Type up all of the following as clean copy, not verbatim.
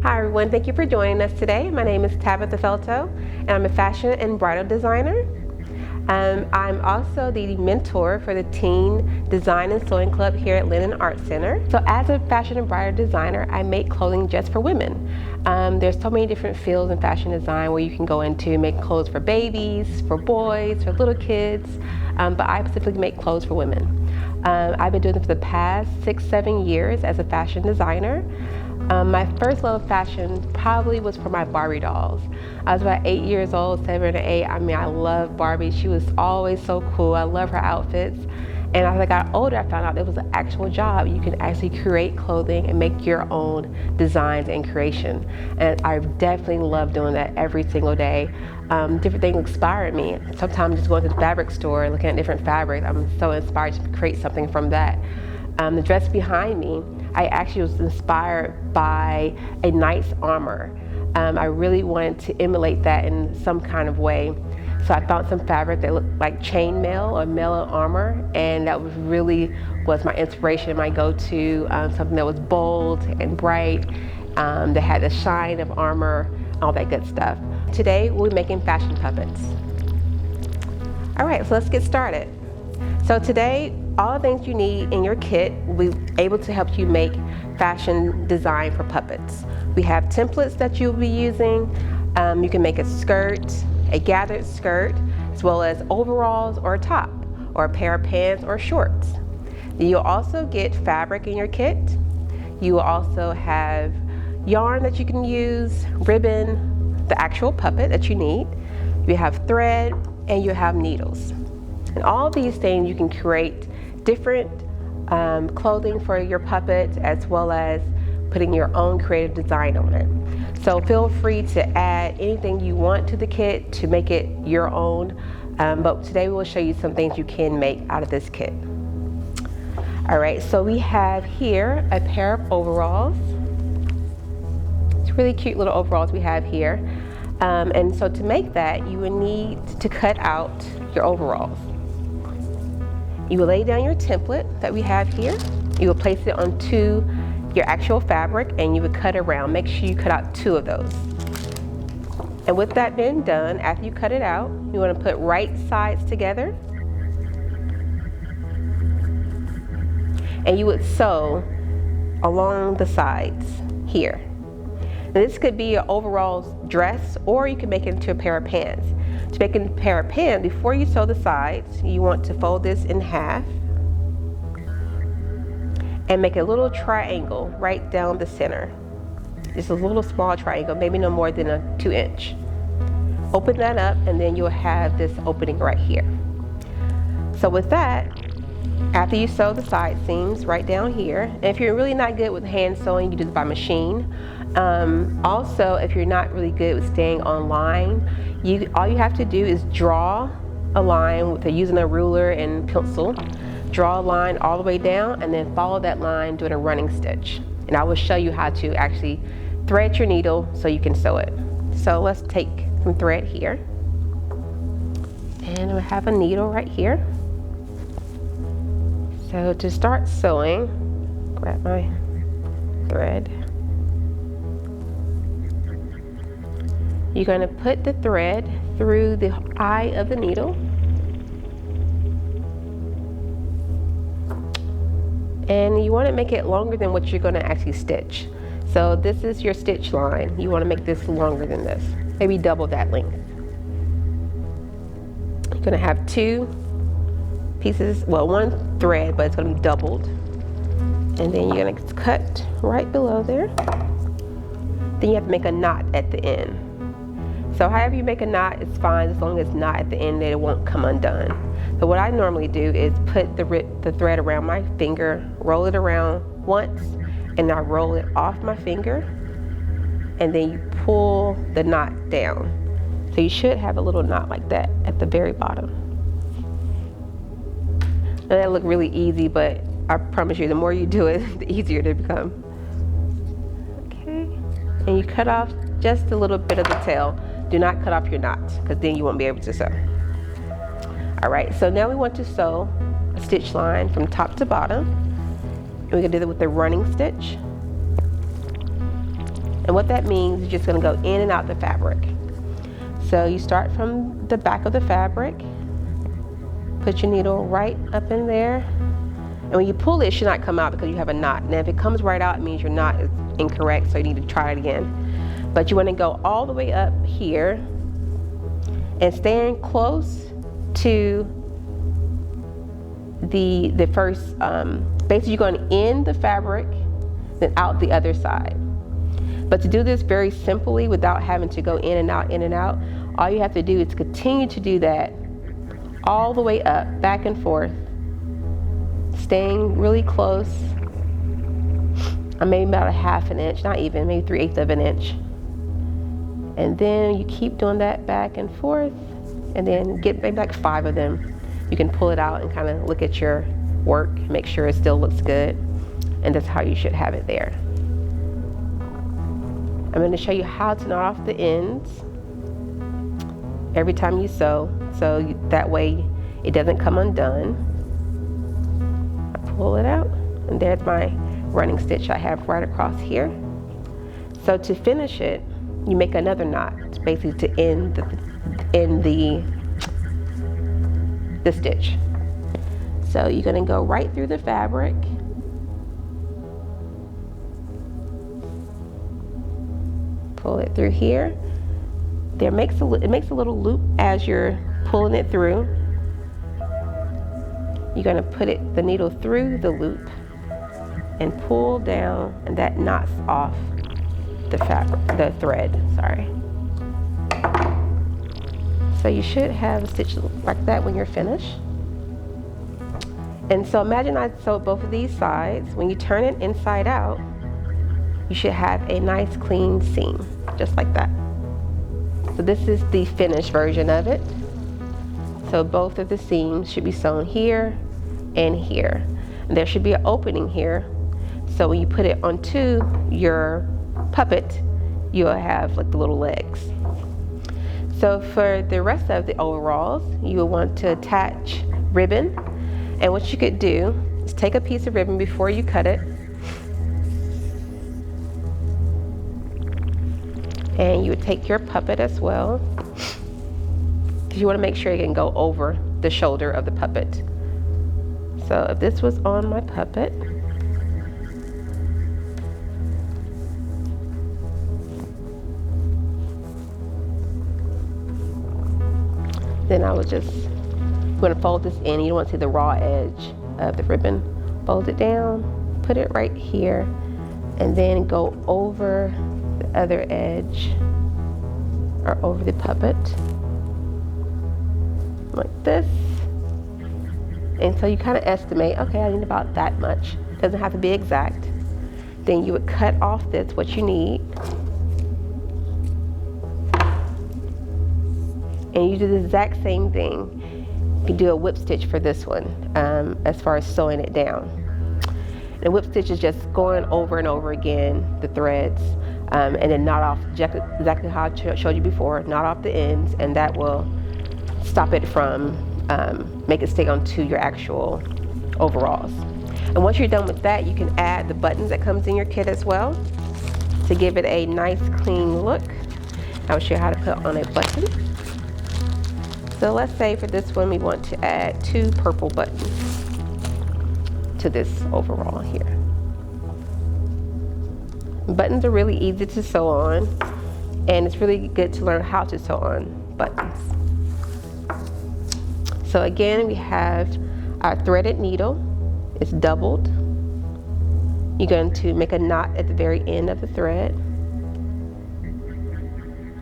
Hi everyone, thank you for joining us today. My name is Tabitha Fielteau and I'm a fashion and bridal designer. I'm also the mentor for the Teen Design and Sewing Club here at Lyndon Art Center. So as a fashion and bridal designer, I make clothing just for women. There's so many different fields in fashion design where you can go into make clothes for babies, for boys, for little kids, but I specifically make clothes for women. I've been doing this for the past 6-7 years as a fashion designer. My first love of fashion probably was for my Barbie dolls. I was about 8 years old, 7 or 8. I mean, I loved Barbie. She was always so cool. I love her outfits. And as I got older, I found out it was an actual job. You can actually create clothing and make your own designs and creation. And I definitely love doing that every single day. Different things inspired me. Sometimes just going to the fabric store, looking at different fabrics, I'm so inspired to create something from that. The dress behind me, I actually was inspired by a knight's armor. I really wanted to emulate that in some kind of way. So I found some fabric that looked like chainmail or mail armor, and that was my inspiration, my go-to, something that was bold and bright, that had the shine of armor, all that good stuff. Today we'll be making fashion puppets. All right, so let's get started. So today, all the things you need in your kit will be able to help you make fashion design for puppets. We have templates that you'll be using. You can make a skirt, a gathered skirt, as well as overalls or a top, or a pair of pants or shorts. You'll also get fabric in your kit. You will also have yarn that you can use, ribbon, the actual puppet that you need. You have thread, and you have needles. And all these things you can create different clothing for your puppet, as well as putting your own creative design on it. So feel free to add anything you want to the kit to make it your own. But today we will show you some things you can make out of this kit. All right, so we have here a pair of overalls. It's really cute little overalls we have here. And so to make that, you will need to cut out your overalls. You will lay down your template that we have here. You will place it onto your actual fabric and you would cut around. Make sure you cut out 2 of those. And with that being done, after you cut it out, you want to put right sides together. And you would sew along the sides here. Now this could be an overall dress, or you can make it into a pair of pants. To make a pair of pants, before you sew the sides, you want to fold this in half and make a little triangle right down the center. Just a little small triangle, maybe no more than a 2-inch. Open that up and then you'll have this opening right here. So with that, after you sew the side seams right down here, and if you're really not good with hand sewing, you do this by machine. Also, if you're not really good with staying online, all you have to do is draw a line using a ruler and pencil. Draw a line all the way down and then follow that line doing a running stitch. And I will show you how to actually thread your needle so you can sew it. So let's take some thread here. And we have a needle right here. So to start sewing, grab my thread. You're going to put the thread through the eye of the needle. And you want to make it longer than what you're going to actually stitch. So this is your stitch line. You want to make this longer than this, maybe double that length. You're going to have 2 pieces, well, 1 thread, but it's going to be doubled. And then you're going to cut right below there. Then you have to make a knot at the end. So however you make a knot is fine, as long as it's not at the end, that it won't come undone. So what I normally do is put the thread around my finger, roll it around once, and I roll it off my finger, and then you pull the knot down. So you should have a little knot like that at the very bottom. Now that look really easy, but I promise you, the more you do it, the easier it becomes. Okay, and you cut off just a little bit of the tail. Do not cut off your knots, because then you won't be able to sew. All right, so now we want to sew a stitch line from top to bottom. And we're gonna do that with the running stitch. And what that means is you're just going to go in and out the fabric. So you start from the back of the fabric, put your needle right up in there, and when you pull it should not come out because you have a knot. And if it comes right out, it means your knot is incorrect, so you need to try it again. But you want to go all the way up here and stand close to the first, basically you're going in the fabric, then out the other side. But to do this very simply without having to go in and out, all you have to do is continue to do that all the way up, back and forth, staying really close, maybe about a half an inch, not even, maybe 3/8 of an inch. And then you keep doing that back and forth, and then get maybe like 5 of them. You can pull it out and kind of look at your work, make sure it still looks good, and that's how you should have it there. I'm going to show you how to knot off the ends every time you sew, so that way it doesn't come undone. I pull it out, and there's my running stitch I have right across here. So to finish it, you make another knot, basically to end the stitch. So you're going to go right through the fabric, pull it through here. It makes a little loop as you're pulling it through. You're going to put the needle through the loop and pull down, and that knots off the thread, sorry. So you should have a stitch like that when you're finished. And so imagine I sewed both of these sides. When you turn it inside out, you should have a nice clean seam, just like that. So this is the finished version of it. So both of the seams should be sewn here and here. And there should be an opening here. So when you put it onto your puppet, you'll have like the little legs. So for the rest of the overalls, you will want to attach ribbon. And what you could do is take a piece of ribbon before you cut it, and you would take your puppet as well, because you want to make sure it can go over the shoulder of the puppet. So if this was on my puppet, then I would just, I'm going to fold this in. You don't want to see the raw edge of the ribbon. Fold it down, put it right here, and then go over the other edge, or over the puppet, like this. And so you kind of estimate, okay, I need about that much. Doesn't have to be exact. Then you would cut off this, what you need. And you do the exact same thing. You can do a whip stitch for this one, as far as sewing it down. And a whip stitch is just going over and over again the threads, and then knot off exactly how I showed you before, knot off the ends, and that will stop it from, make it stay onto your actual overalls. And once you're done with that, you can add the buttons that comes in your kit as well to give it a nice clean look. I'll show you how to put on a button. So let's say for this one we want to add 2 purple buttons to this overall here. Buttons are really easy to sew on, and it's really good to learn how to sew on buttons. So again, we have our threaded needle. It's doubled. You're going to make a knot at the very end of the thread.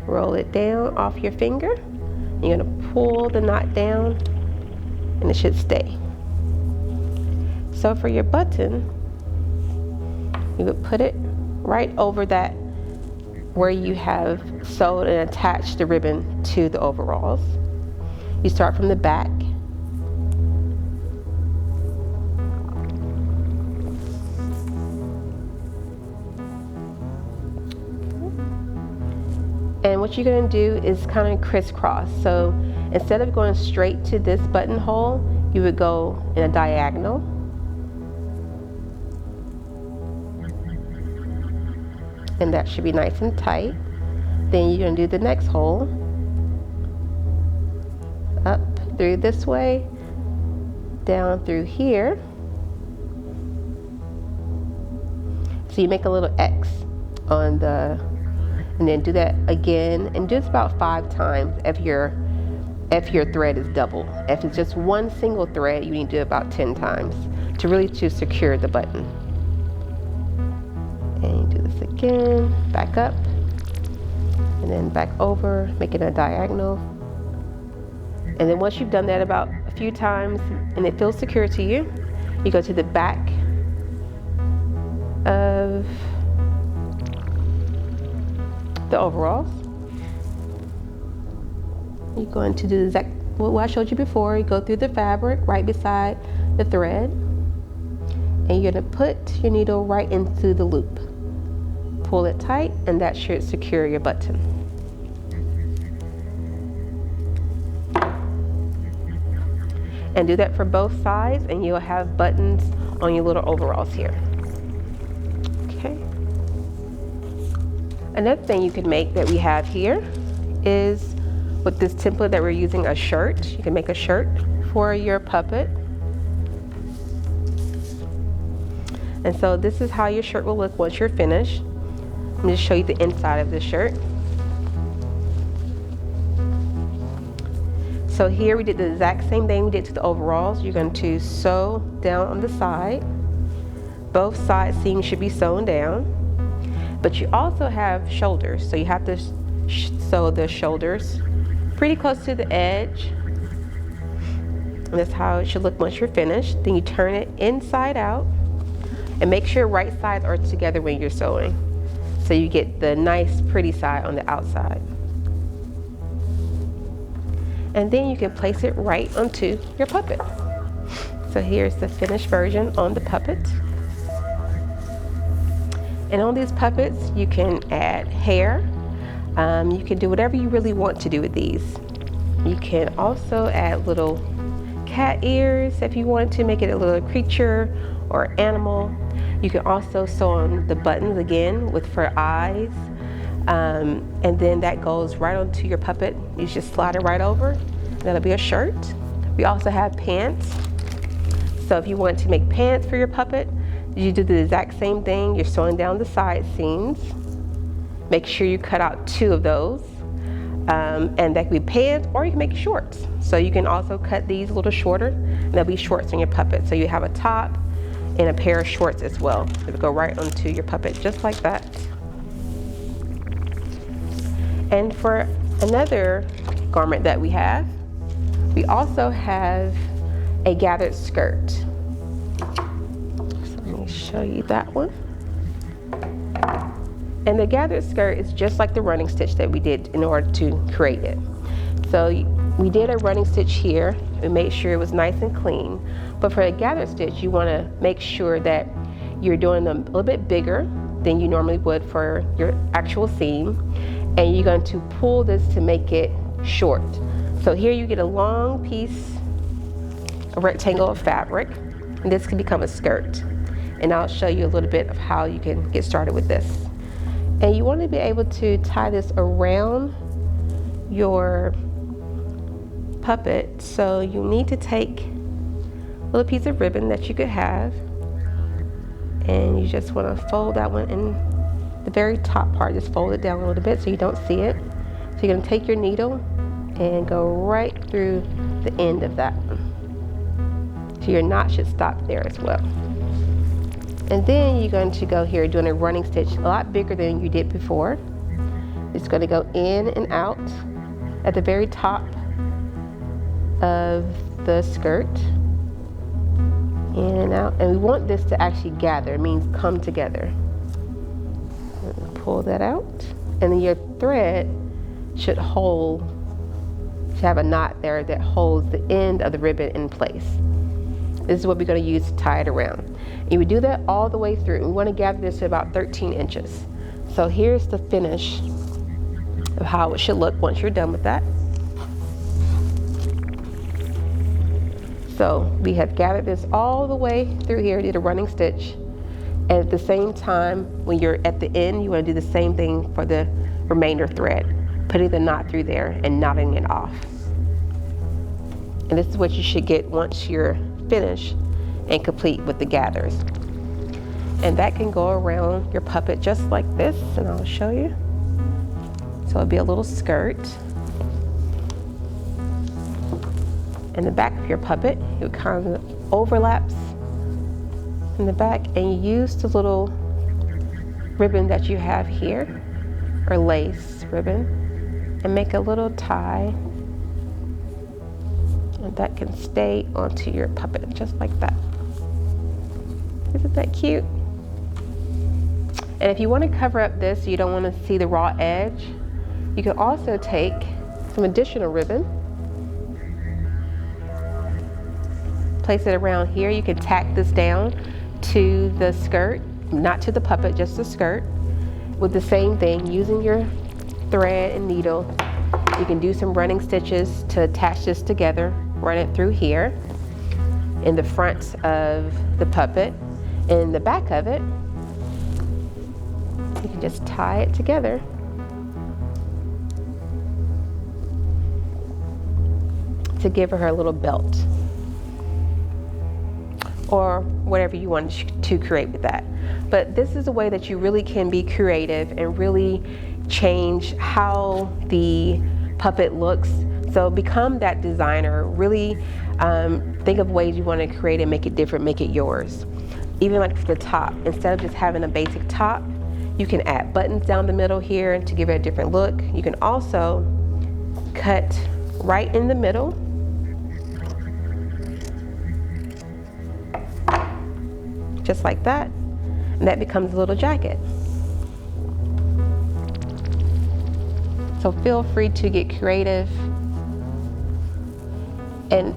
Roll it down off your finger. You're going to pull the knot down, and it should stay. So for your button, you would put it right over that where you have sewed and attached the ribbon to the overalls. You start from the back. And what you're going to do is kind of crisscross. So instead of going straight to this buttonhole, you would go in a diagonal. and that should be nice and tight. Then you're going to do the next hole up through this way, down through here. So you make a little X on the, and then do that again, and do this about 5 times if your thread is double. If it's just one single thread, you need to do it about 10 times to secure the button. And you do this again, back up, and then back over, making a diagonal. And then once you've done that about a few times and it feels secure to you, you go to the back of the overalls. You're going to do the exact what I showed you before. You go through the fabric right beside the thread, and you're going to put your needle right into the loop. Pull it tight, and that should secure your button. And do that for both sides, and you'll have buttons on your little overalls here. Okay. Another thing you can make that we have here is, with this template that we're using, a shirt. You can make a shirt for your puppet. And so this is how your shirt will look once you're finished. Let me just show you the inside of the shirt. So here we did the exact same thing we did to the overalls. You're going to sew down on the side. Both side seams should be sewn down. But you also have shoulders, so you have to sew the shoulders pretty close to the edge. And that's how it should look once you're finished. Then you turn it inside out, and make sure right sides are together when you're sewing, so you get the nice pretty side on the outside. And then you can place it right onto your puppet. So here's the finished version on the puppet. And on these puppets, you can add hair. You can do whatever you really want to do with these. You can also add little cat ears if you want to make it a little creature or animal. You can also sew on the buttons again for eyes. And then that goes right onto your puppet. You just slide it right over. That'll be a shirt. We also have pants. So if you want to make pants for your puppet, you do the exact same thing. You're sewing down the side seams. Make sure you cut out 2 of those. And that could be pants, or you can make shorts. So you can also cut these a little shorter, and there'll be shorts on your puppet. So you have a top and a pair of shorts as well. It'll go right onto your puppet, just like that. And for another garment that we also have a gathered skirt. So let me show you that one. And the gathered skirt is just like the running stitch that we did in order to create it. So we did a running stitch here and made sure it was nice and clean. But for a gathered stitch, you want to make sure that you're doing them a little bit bigger than you normally would for your actual seam. And you're going to pull this to make it short. So here you get a long piece, a rectangle of fabric, and this can become a skirt. And I'll show you a little bit of how you can get started with this. And you want to be able to tie this around your puppet. So you need to take a little piece of ribbon that you could have, and you just want to fold that one in the very top part. Just fold it down a little bit so you don't see it. So you're going to take your needle and go right through the end of that one. So your knot should stop there as well. And then you're going to go here doing a running stitch a lot bigger than you did before. It's going to go in and out at the very top of the skirt. In and out. And we want this to actually gather. It means come together. Pull that out. And then your thread should have a knot there that holds the end of the ribbon in place. This is what we're going to use to tie it around. And we do that all the way through. We want to gather this to about 13 inches. So here's the finish of how it should look once you're done with that. So we have gathered this all the way through here, did a running stitch, And at the same time, when you're at the end, you want to do the same thing for the remainder thread, putting the knot through there and knotting it off. And this is what you should get once you're finished and complete with the gathers. And that can go around your puppet just like this, and I'll show you. So it'll be a little skirt. In the back of your puppet, it kind of overlaps in the back, and you use the little ribbon that you have here, or lace ribbon, and make a little tie. And that can stay onto your puppet just like that. Isn't that cute? And if you want to cover up this, so you don't want to see the raw edge, you can also take some additional ribbon, place it around here. You can tack this down to the skirt, not to the puppet, just the skirt, with the same thing, using your thread and needle. You can do some running stitches to attach this together, run it through here in the front of the puppet. In the back of it, you can just tie it together. To give her a little belt, or whatever you want to create with that. But this is a way that you really can be creative and really change how the puppet looks. So become that designer. Really think of ways you want to create and make it different, make it yours. Even like the top, instead of just having a basic top, you can add buttons down the middle here to give it a different look. You can also cut right in the middle, just like that, and that becomes a little jacket. So feel free to get creative. And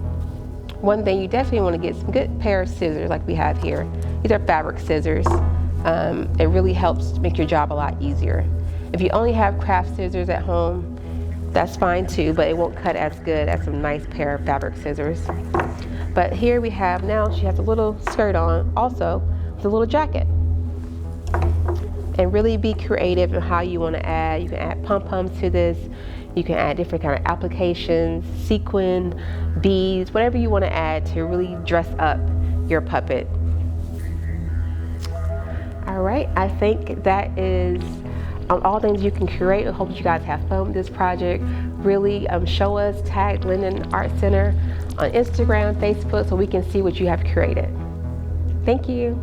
one thing, you definitely want to get some good pair of scissors like we have here. These are fabric scissors. It really helps make your job a lot easier. If you only have craft scissors at home, that's fine too, but it won't cut as good as some nice pair of fabric scissors. But here we have, now she has a little skirt on also with a little jacket. And really be creative in how you want to add. You can add pom-poms to this. You can add different kind of applications, sequin, beads, whatever you want to add to really dress up your puppet. All right, I think that is all things you can create. I hope you guys have fun with this project. Really show us, tag Lyndon Art Center on Instagram, Facebook, so we can see what you have created. Thank you.